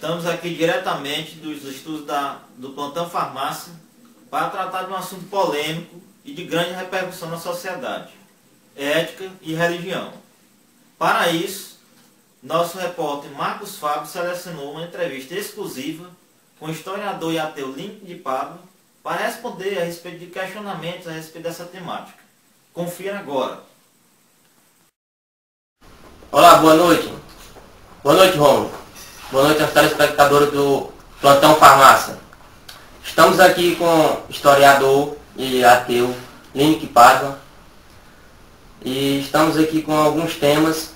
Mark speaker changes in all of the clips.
Speaker 1: Estamos aqui diretamente dos estudos do Plantão Farmácia para tratar de um assunto polêmico e de grande repercussão na sociedade: ética e religião. Para isso, nosso repórter Marcos Fábio selecionou uma entrevista exclusiva com o historiador e ateu Link de Pádua para responder a respeito de questionamentos a respeito dessa temática. Confira agora.
Speaker 2: Olá, boa noite. Boa noite, Romulo. Boa noite aos telespectadores do Plantão Farmácia. Estamos aqui com o historiador e ateu Link Pádua e estamos aqui com alguns temas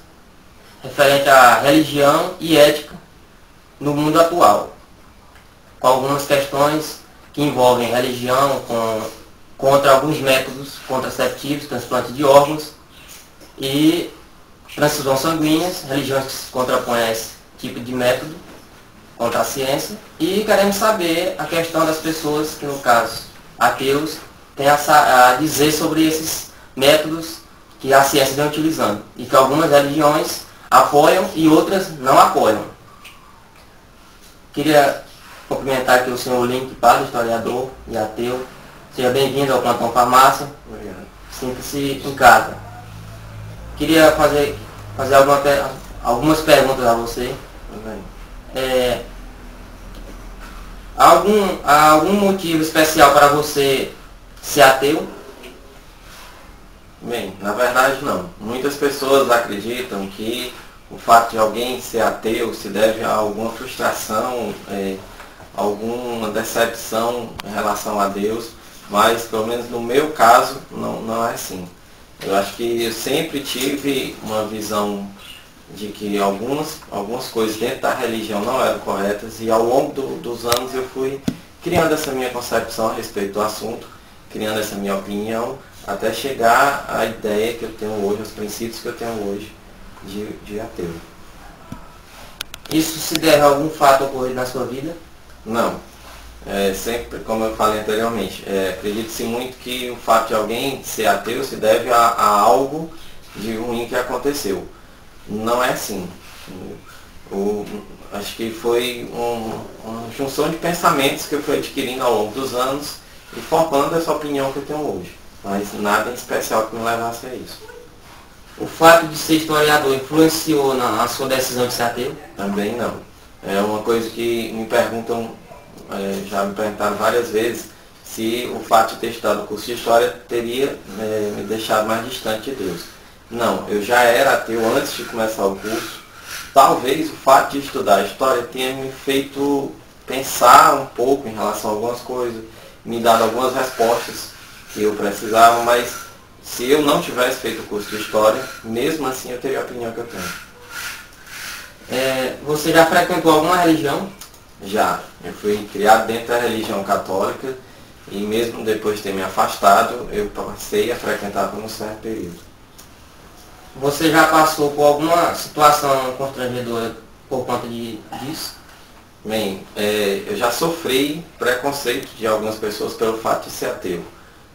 Speaker 2: referentes à religião e ética no mundo atual, com algumas questões que envolvem religião contra alguns métodos contraceptivos, transplante de órgãos e transfusão sanguíneas, religiões que se contrapõem a esse tipo de método contra a ciência, e queremos saber a questão das pessoas que, no caso, ateus, têm a dizer sobre esses métodos que a ciência vem utilizando e que algumas religiões apoiam e outras não apoiam. Queria cumprimentar aqui o senhor Link Pádua, historiador e ateu. Seja bem-vindo ao Plantão Farmácia. Sinta-se em casa. Queria fazer algumas perguntas a você. Há algum motivo especial para você ser ateu?
Speaker 3: Bem, na verdade não. Muitas pessoas acreditam que o fato de alguém ser ateu se deve a alguma frustração, alguma decepção em relação a Deus, mas pelo menos no meu caso não é assim. Eu acho que eu sempre tive uma visão de que algumas coisas dentro da religião não eram corretas, e ao longo dos anos eu fui criando essa minha concepção a respeito do assunto, criando essa minha opinião, até chegar à ideia que eu tenho hoje, aos princípios que eu tenho hoje de ateu.
Speaker 2: Isso se deve a algum fato ocorrido na sua vida?
Speaker 3: Não. Sempre, como eu falei anteriormente, acredito-se muito que o fato de alguém ser ateu se deve a algo de ruim que aconteceu. Não é assim. Acho que foi uma junção de pensamentos que eu fui adquirindo ao longo dos anos e formando essa opinião que eu tenho hoje. Mas nada em especial que me levasse a isso.
Speaker 2: O fato de ser historiador influenciou na sua decisão de ser ateu?
Speaker 3: Também não. É uma coisa que me perguntam, já me perguntaram várias vezes, se o fato de ter estudado o curso de História teria me deixado mais distante de Deus. Não, eu já era ateu antes de começar o curso. Talvez o fato de estudar História tenha me feito pensar um pouco em relação a algumas coisas, me dado algumas respostas que eu precisava, mas se eu não tivesse feito o curso de História, mesmo assim eu teria a opinião que eu tenho.
Speaker 2: Você já frequentou alguma religião?
Speaker 3: Já. Eu fui criado dentro da religião católica e mesmo depois de ter me afastado, eu passei a frequentar por um certo período.
Speaker 2: Você já passou por alguma situação constrangedora por conta disso?
Speaker 3: Bem, eu já sofri preconceito de algumas pessoas pelo fato de ser ateu.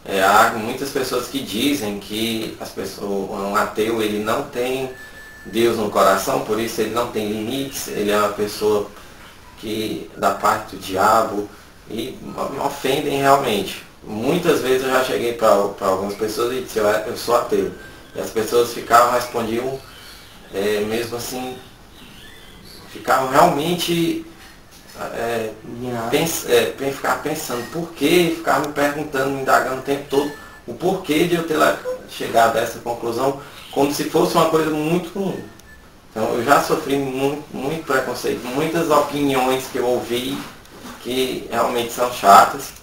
Speaker 3: Há muitas pessoas que dizem que um ateu ele não tem Deus no coração, por isso ele não tem limites, ele é uma pessoa que da parte do diabo, e me ofendem realmente. Muitas vezes eu já cheguei para algumas pessoas e disse: eu sou ateu. E as pessoas respondiam mesmo assim, ficavam realmente ficar pensando por quê, ficavam me perguntando, me indagando o tempo todo o porquê de eu ter chegado a essa conclusão, como se fosse uma coisa muito ruim. Então eu já sofri muito preconceito, muitas opiniões que eu ouvi que realmente são chatas,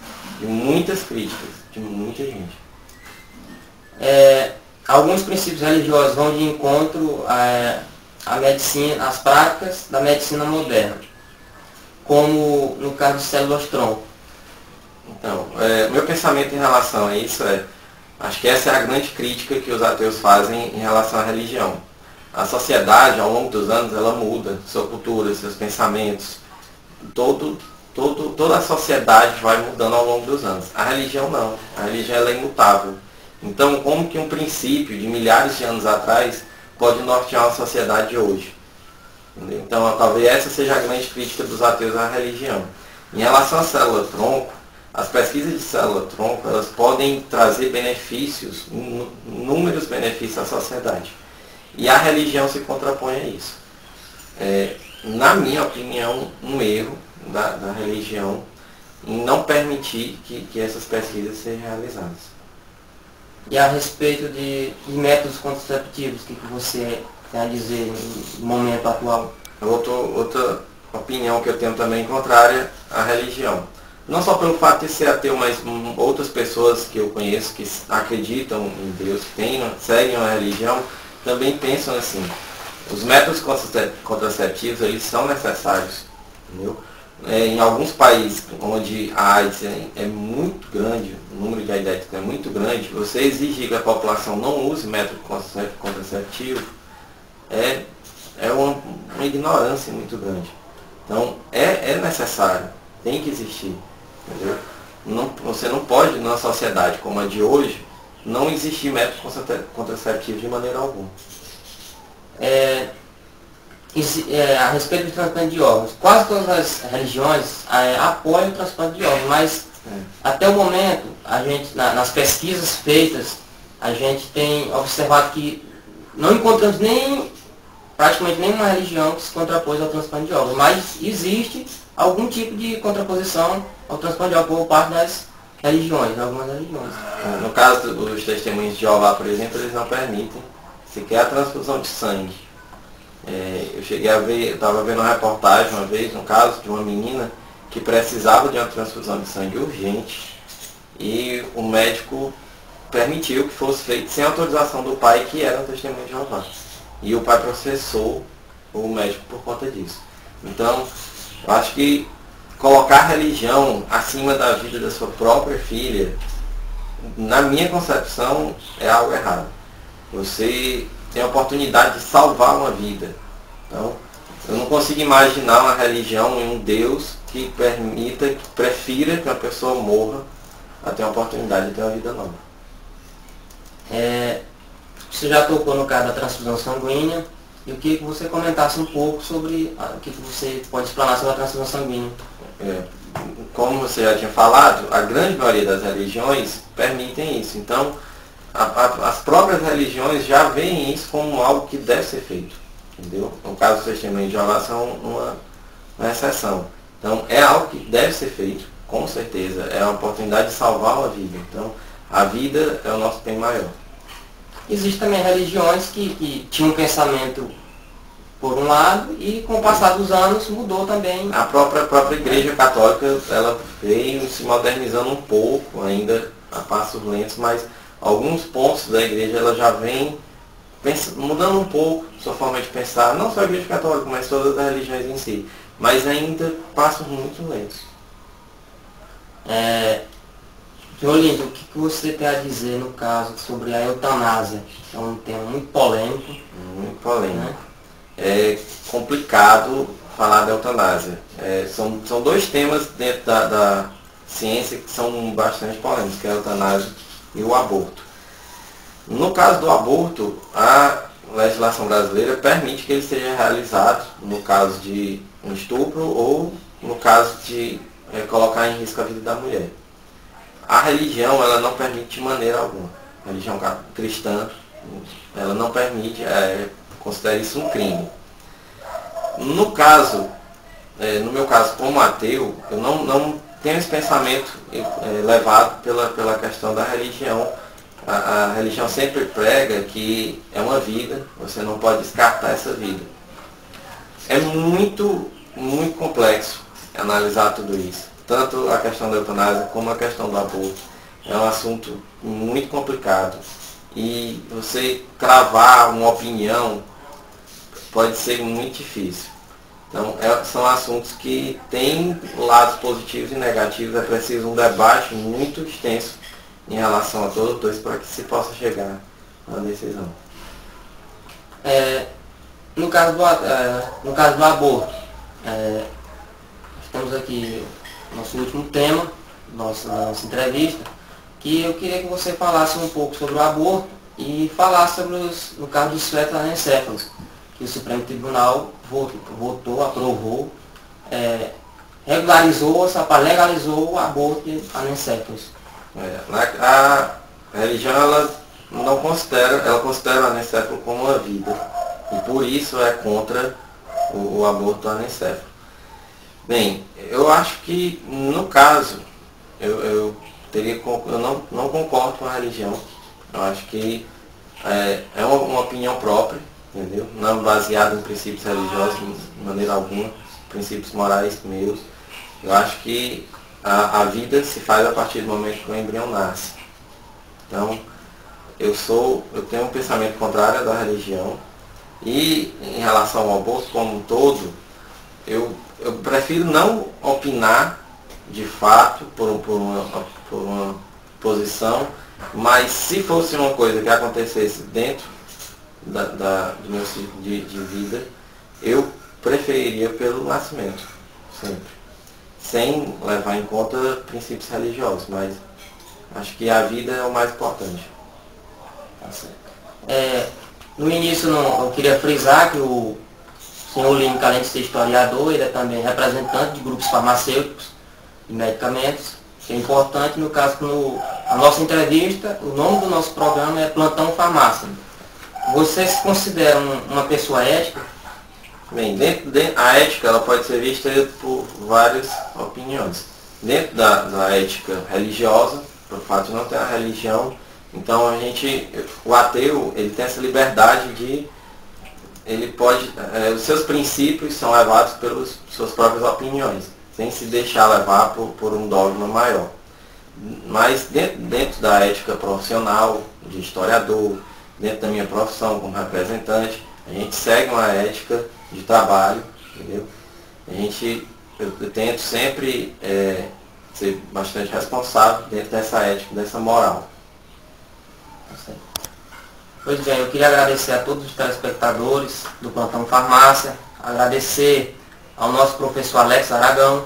Speaker 3: e muitas críticas de muita gente.
Speaker 2: Alguns princípios religiosos vão de encontro à medicina, às práticas da medicina moderna, como no caso de células-tronco.
Speaker 3: Então, meu pensamento em relação a isso acho que essa é a grande crítica que os ateus fazem em relação à religião. A sociedade, ao longo dos anos, ela muda sua cultura, seus pensamentos. Toda a sociedade vai mudando ao longo dos anos. A religião não. A religião ela é imutável. Então, como que um princípio de milhares de anos atrás pode nortear a sociedade de hoje? Entendeu? Então, talvez essa seja a grande crítica dos ateus à religião. Em relação à célula-tronco, as pesquisas de célula-tronco, elas podem trazer benefícios, inúmeros benefícios à sociedade. E a religião se contrapõe a isso. Na minha opinião, um erro da religião em não permitir que essas pesquisas sejam realizadas.
Speaker 2: E a respeito de métodos contraceptivos, o que você tem a dizer no momento atual?
Speaker 3: Outra opinião que eu tenho também contrária à religião. Não só pelo fato de ser ateu, mas outras pessoas que eu conheço que acreditam em Deus, que seguem a religião, também pensam assim. Os métodos contraceptivos, eles são necessários, entendeu? Em alguns países onde a AIDS é muito grande, o número de AIDS é muito grande, você exigir que a população não use método contraceptivo é uma ignorância muito grande. Então, é necessário, tem que existir, entendeu? Você não pode, numa sociedade como a de hoje, não existir método contraceptivo de maneira alguma.
Speaker 2: A respeito do transplante de órgãos, quase todas as religiões apoiam o transplante de órgãos, mas até o momento, a gente, nas pesquisas feitas, a gente tem observado que não encontramos praticamente nenhuma religião que se contrapôs ao transplante de órgãos, mas existe algum tipo de contraposição ao transplante de órgãos por parte das religiões, algumas religiões.
Speaker 3: No caso dos testemunhos de Jeová, por exemplo, eles não permitem sequer a transfusão de sangue. Eu cheguei a ver, estava vendo uma reportagem uma vez, um caso de uma menina que precisava de uma transfusão de sangue urgente e o médico permitiu que fosse feito sem autorização do pai, que era um testemunho de Jeová. E o pai processou o médico por conta disso. Então, eu acho que colocar a religião acima da vida da sua própria filha, na minha concepção, é algo errado. Você tem a oportunidade de salvar uma vida. Então, eu não consigo imaginar uma religião em um Deus que prefira que uma pessoa morra a ter a oportunidade de ter uma vida nova.
Speaker 2: Você já tocou no caso da transfusão sanguínea, e eu queria que você comentasse um pouco sobre o que você pode explanar sobre a transfusão sanguínea.
Speaker 3: Como você já tinha falado, a grande maioria das religiões permitem isso. Então, as próprias religiões já veem isso como algo que deve ser feito, entendeu? No caso dos testemunhos de Jeová são uma exceção. Então, é algo que deve ser feito, com certeza. É uma oportunidade de salvar uma vida. Então, a vida é o nosso bem maior.
Speaker 2: Existem também religiões que tinham um pensamento por um lado e com o passar dos anos mudou também.
Speaker 3: A própria Igreja Católica, ela veio se modernizando um pouco, ainda a passos lentos, mas alguns pontos da igreja ela já vem mudando um pouco sua forma de pensar, não só a Igreja Católica, mas todas as religiões em si, mas ainda passos muito lentos.
Speaker 2: Olinto, o que você tem a dizer no caso sobre a eutanásia? É um tema muito polêmico.
Speaker 3: Muito polêmico. Né? É complicado falar da eutanásia. São dois temas dentro da ciência que são bastante polêmicos, que é a eutanásia e o aborto. No caso do aborto, a legislação brasileira permite que ele seja realizado no caso de um estupro ou no caso de colocar em risco a vida da mulher. A religião, ela não permite de maneira alguma. A religião cristã, ela não permite, considera isso um crime. No meu caso, como ateu, eu não tenho esse pensamento levado pela questão da religião. A religião sempre prega que é uma vida, você não pode descartar essa vida. É muito, muito complexo analisar tudo isso. Tanto a questão da eutanásia como a questão do aborto. É um assunto muito complicado. E você cravar uma opinião pode ser muito difícil. Então, são assuntos que têm lados positivos e negativos. É preciso um debate muito extenso em relação a todos os dois para que se possa chegar a uma decisão.
Speaker 2: No caso do aborto, estamos aqui nosso último tema, nossa entrevista, que eu queria que você falasse um pouco sobre o aborto e falasse sobre no caso dos fetos anencéfalos, que o Supremo Tribunal votou, aprovou, regularizou, legalizou o aborto anencéfalos.
Speaker 3: A religião ela não considera, ela considera o anencéfalo como uma vida. E por isso é contra o aborto anencéfalo. Bem, eu acho que no caso, eu não concordo com a religião. Eu acho que é uma opinião própria, entendeu? Não baseada em princípios religiosos de maneira alguma, princípios morais meus. Eu acho que a vida se faz a partir do momento que o embrião nasce. Então, eu tenho um pensamento contrário da religião. E em relação ao aborto como um todo, eu prefiro não opinar de fato por uma posição, mas se fosse uma coisa que acontecesse dentro do meu ciclo de vida, eu preferiria pelo nascimento, sempre. Sem levar em conta princípios religiosos, mas acho que a vida é o mais importante.
Speaker 2: Tá certo. No início eu queria frisar que o senhor Link, além de ser historiador, ele é também representante de grupos farmacêuticos e medicamentos, que é importante. No caso, a nossa entrevista, o nome do nosso programa é Plantão Farmácia. Você se considera uma pessoa ética?
Speaker 3: Bem, a ética ela pode ser vista por várias opiniões. Dentro da ética religiosa, por fato de não ter a religião, então o ateu, ele tem essa liberdade os seus princípios são levados pelas suas próprias opiniões, sem se deixar levar por um dogma maior. Mas dentro da ética profissional, de historiador, dentro da minha profissão como representante, a gente segue uma ética de trabalho, entendeu? Eu tento sempre ser bastante responsável dentro dessa ética, dessa moral.
Speaker 2: Pois bem, eu queria agradecer a todos os telespectadores do Plantão Farmácia, agradecer ao nosso professor Alex Aragão,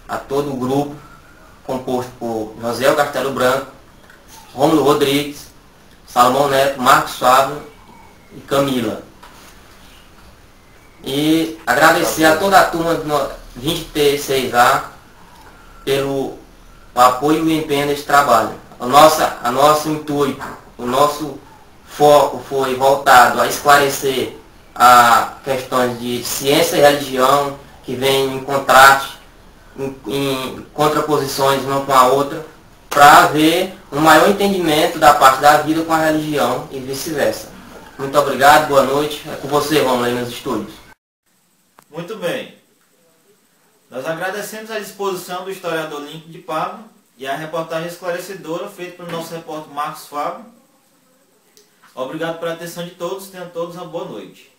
Speaker 2: a todo o grupo, composto por José Castelo Branco, Rômulo Rodrigues, Salomão Neto, Marcos Fábio e Camila. E agradecer a toda a turma do 20T6A pelo apoio e empenho nesse trabalho. Nosso intuito, o nosso foco foi voltado a esclarecer questões de ciência e religião que vêm em contraste, em contraposições uma com a outra, para haver um maior entendimento da parte da vida com a religião e vice-versa. Muito obrigado, boa noite. É com você, Romulo, aí nos estúdios.
Speaker 1: Muito bem. Nós agradecemos a disposição do historiador Link de Pablo e a reportagem esclarecedora feita pelo nosso repórter Marcos Fábio. Obrigado pela atenção de todos. Tenham todos uma boa noite.